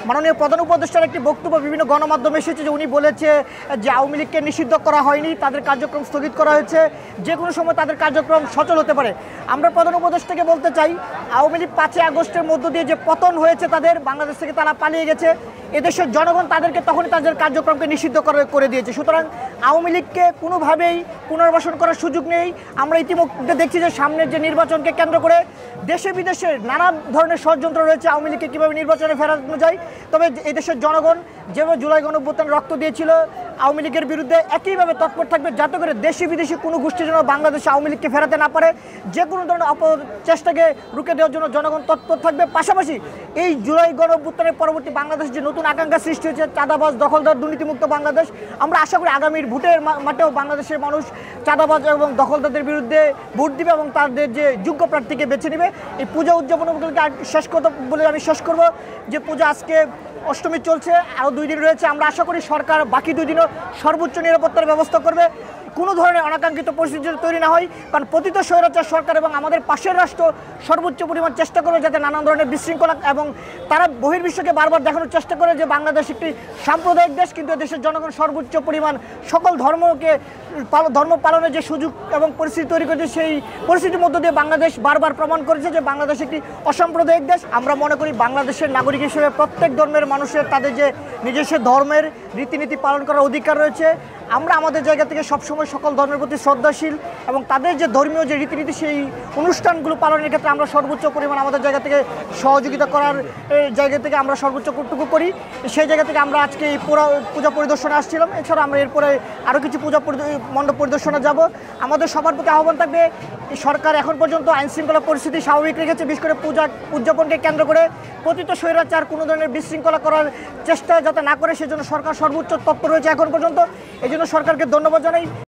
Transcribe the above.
মাননীয় প্রধান উপদেষ্টার একটি বক্তব্য বিভিন্ন গণমাধ্যমে এসেছে যে উনি বলেছে যে আওয়ামী লীগকে নিষিদ্ধ করা হয়নি, তাদের কার্যক্রম স্থগিত করা হয়েছে, যে কোনো সময় তাদের কার্যক্রম সচল হতে পারে। আমরা প্রধান উপদেষ্টাকে বলতে চাই, আওয়ামী লীগ 5ই আগস্টের মধ্য দিয়ে যে পতন হয়েছে তাদের, বাংলাদেশ থেকে তারা পালিয়ে গেছে, এদেশের জনগণ তাদেরকে তখনই তাদের কার্যক্রমকে নিষিদ্ধ করে দিয়েছে। সুতরাং আওয়ামী লীগকে কোনোভাবেই পুনর্বাসন করার সুযোগ নেই। আমরা ইতিমধ্যে দেখছি যে সামনের যে নির্বাচনকে কেন্দ্র করে দেশে বিদেশে নানা ধরনের ষড়যন্ত্র রয়েছে আওয়ামী লীগকে কীভাবে নির্বাচনে ফেরানো যায়। তবে এই দেশের জনগণ যেভাবে জুলাই গণঅভ্যুত্থানে রক্ত দিয়েছিল আওয়ামী লীগের বিরুদ্ধে, একইভাবে তৎপর থাকবে যাতে করে দেশি বিদেশি কোনো গোষ্ঠী যেন বাংলাদেশে আওয়ামী লীগকে ফেরাতে না পারে। যে কোনো ধরনের অপচেষ্টাকে রুখে দেওয়ার জন্য জনগণ তৎপর থাকবে। পাশাপাশি এই জুলাই গণঅভ্যুত্থানের পরবর্তী বাংলাদেশ যে নতুন আকাঙ্ক্ষা সৃষ্টি হয়েছে, চাঁদাবাজ, দখলদার, দুর্নীতিমুক্ত বাংলাদেশ, আমরা আশা করি আগামীর ভোটের মাঠেও বাংলাদেশের মানুষ চাঁদাবাজ এবং দখলদারদের বিরুদ্ধে ভোট দিবে এবং তাদের যে যোগ্য প্রার্থীকে বেছে নেবে। এই পূজা উদযাপন শেষ কথা বলে আমি শেষ করব যে পূজা আজকে অষ্টমী চলছে, আরও 2 দিন রয়েছে। আমরা আশা করি সরকার বাকি 2 দিনও সর্বোচ্চ নিরাপত্তার ব্যবস্থা করবে, কোনো ধরনের অনাকাঙ্ক্ষিত পরিস্থিতি তৈরি না হয়। কারণ পতিত স্বৈরাচার সরকার এবং আমাদের পাশের রাষ্ট্র সর্বোচ্চ পরিমাণ চেষ্টা করবে যাতে নানান ধরনের বিশৃঙ্খলা, এবং তারা বহির্বিশ্বকে বারবার দেখানোর চেষ্টা করে যে বাংলাদেশ একটি সাম্প্রদায়িক দেশ, কিন্তু দেশের জনগণ সর্বোচ্চ পরিমাণ সকল ধর্ম পালনের যে সুযোগ এবং পরিস্থিতি তৈরি করেছে, সেই পরিস্থিতির মধ্য দিয়ে বাংলাদেশ বারবার প্রমাণ করেছে যে বাংলাদেশ একটি অসাম্প্রদায়িক দেশ। আমরা মনে করি বাংলাদেশের নাগরিক হিসেবে প্রত্যেক ধর্মের মানুষের তাদের যে নিজস্ব ধর্মের রীতিনীতি পালন করার অধিকার রয়েছে। আমরা আমাদের জায়গা থেকে সবসময় সকল ধর্মের প্রতি শ্রদ্ধাশীল এবং তাদের যে ধর্মীয় যে রীতিনীতি সেই অনুষ্ঠানগুলো পালনের ক্ষেত্রে আমরা সর্বোচ্চ পরিমাণ আমাদের জায়গা থেকে সহযোগিতা করার জায়গা থেকে আমরা সর্বোচ্চ কর্তব্য করি। সেই জায়গা থেকে আমরা আজকে এই পূজা পরিদর্শনে আসছিলাম। এছাড়া আমরা এরপরে আরও কিছু মণ্ডপ পরিদর্শনে যাব। আমাদের সবার প্রতি আহ্বান থাকবে, সরকার এখন পর্যন্ত আইনশৃঙ্খলা পরিস্থিতি স্বাভাবিক রেখেছে, বিশেষ করে পূজা উদযাপনকে কেন্দ্র করে পতিত স্বৈরাচার কোনো ধরনের বিশৃঙ্খলা করার চেষ্টা যাতে না করে সেজন্য সরকার সর্বোচ্চ তৎপর রয়েছে এখন পর্যন্ত। এই জন্য সরকারকে ধন্যবাদ জানাই।